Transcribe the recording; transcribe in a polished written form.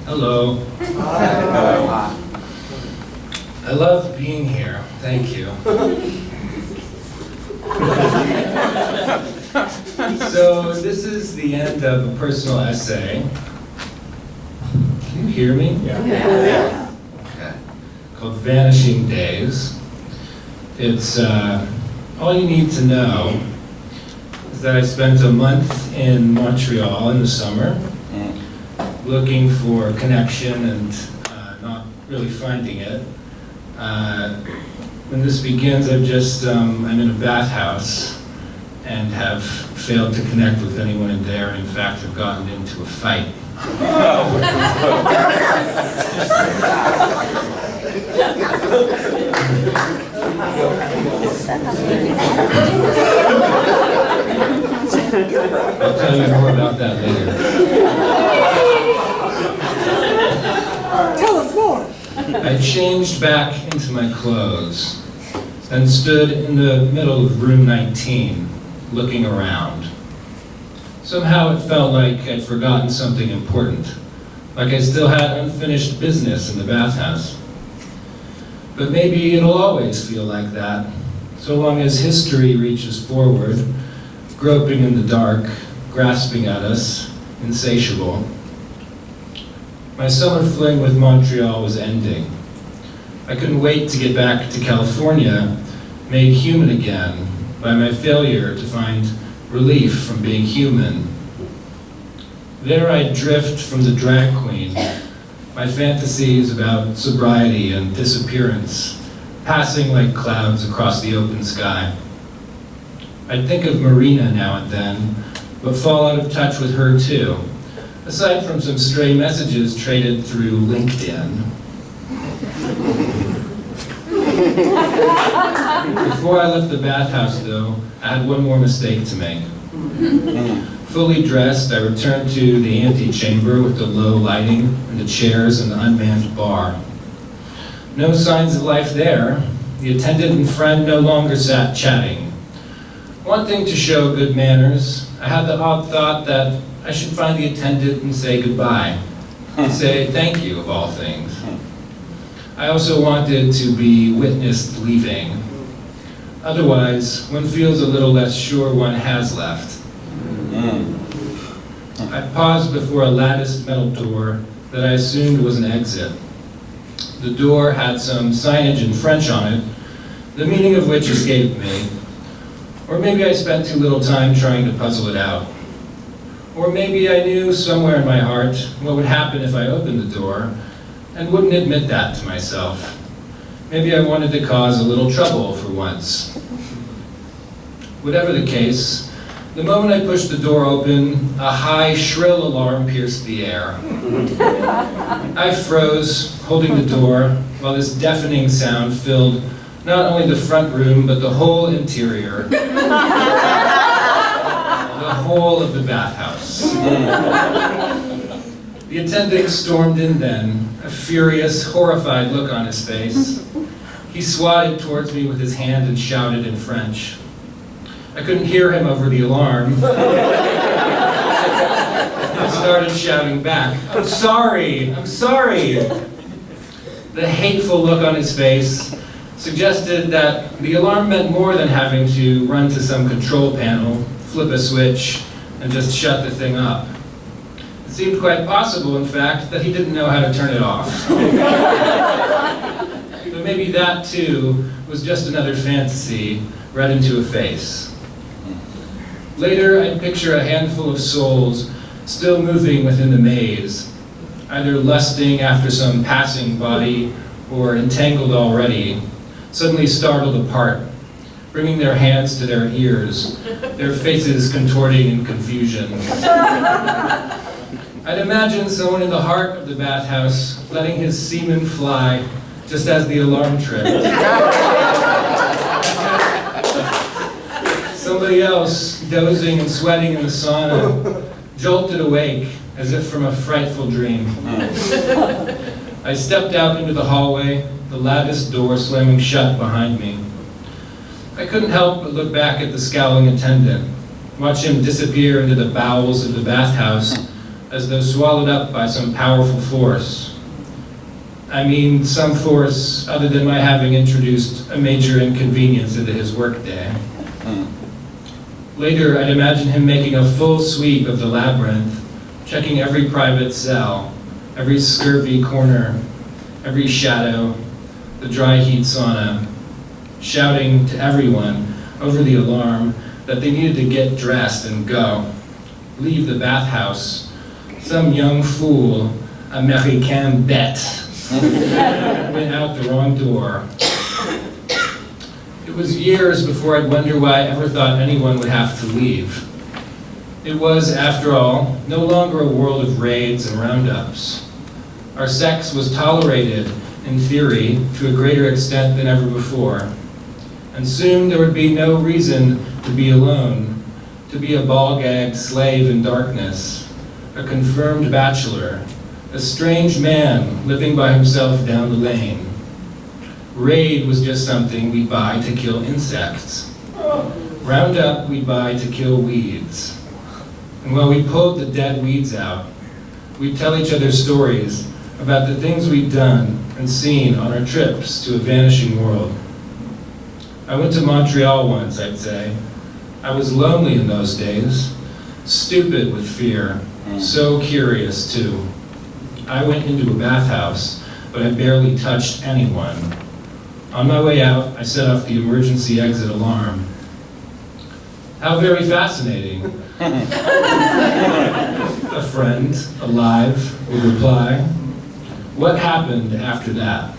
Hello. Hi. I love being here. Thank you. So this is the end of a personal essay. Can you hear me? Yeah. Okay. Called Vanishing Days. It's all you need to know is that I spent a month in Montreal in the summer looking for connection and not really finding it. When this begins, I'm in a bathhouse and have failed to connect with anyone in there, and in fact have gotten into a fight. I'll tell you more about that later. Tell us more. I changed back into my clothes and stood in the middle of room 19, looking around. Somehow it felt like I'd forgotten something important, like I still had unfinished business in the bathhouse. But maybe it'll always feel like that, so long as history reaches forward, groping in the dark, grasping at us, insatiable. My summer fling with Montreal was ending. I couldn't wait to get back to California, made human again by my failure to find relief from being human. There I drift from the drag queen, my fantasies about sobriety and disappearance, passing like clouds across the open sky. I'd think of Marina now and then, but fall out of touch with her too, aside from some stray messages traded through LinkedIn. Before I left the bathhouse, though, I had one more mistake to make. Fully dressed, I returned to the antechamber with the low lighting and the chairs and the unmanned bar. No signs of life there. The attendant and friend no longer sat chatting. Wanting to show good manners, I had the odd thought that I should find the attendant and say goodbye, and say thank you of all things. I also wanted to be witnessed leaving. Otherwise, one feels a little less sure one has left. I paused before a latticed metal door that I assumed was an exit. The door had some signage in French on it, the meaning of which escaped me. Or maybe I spent too little time trying to puzzle it out. Or maybe I knew somewhere in my heart what would happen if I opened the door and wouldn't admit that to myself. Maybe I wanted to cause a little trouble for once. Whatever the case, the moment I pushed the door open, a high, shrill alarm pierced the air. I froze, holding the door, while this deafening sound filled not only the front room, but the whole interior. The whole of the bathhouse. The attendant stormed in then, a furious, horrified look on his face. He swatted towards me with his hand and shouted in French. I couldn't hear him over the alarm. I started shouting back, I'm sorry, I'm sorry. The hateful look on his face suggested that the alarm meant more than having to run to some control panel, flip a switch, and just shut the thing up. It seemed quite possible, in fact, that he didn't know how to turn it off. But maybe that, too, was just another fantasy read into a face. Later, I'd picture a handful of souls still moving within the maze, either lusting after some passing body or entangled already, suddenly startled apart, bringing their hands to their ears, their faces contorting in confusion. I'd imagine someone in the heart of the bathhouse letting his semen fly just as the alarm tripped. Somebody else, dozing and sweating in the sauna, jolted awake as if from a frightful dream. I stepped out into the hallway, the lattice door slamming shut behind me. I couldn't help but look back at the scowling attendant. watch him disappear into the bowels of the bathhouse as though swallowed up by some powerful force. I mean, some force other than my having introduced a major inconvenience into his workday. Later, I'd imagine him making a full sweep of the labyrinth, checking every private cell, every scurvy corner, every shadow, the dry heat sauna, shouting to everyone over the alarm that they needed to get dressed and go, leave the bathhouse. Some young fool, American bête, went out the wrong door. It was years before I'd wonder why I ever thought anyone would have to leave. It was, after all, no longer a world of raids and roundups. Our sex was tolerated, in theory, to a greater extent than ever before. And soon there would be no reason to be alone, to be a ball-gagged slave in darkness, a confirmed bachelor, a strange man living by himself down the lane. Raid was just something we buy to kill insects. Roundup we buy to kill weeds. And while we pulled the dead weeds out, we'd tell each other stories about the things we'd done and seen on our trips to a vanishing world. I went to Montreal once, I'd say. I was lonely in those days, stupid with fear, so curious too. I went into a bathhouse, but I barely touched anyone. On my way out, I set off the emergency exit alarm. How very fascinating. A friend, alive, would reply. What happened after that?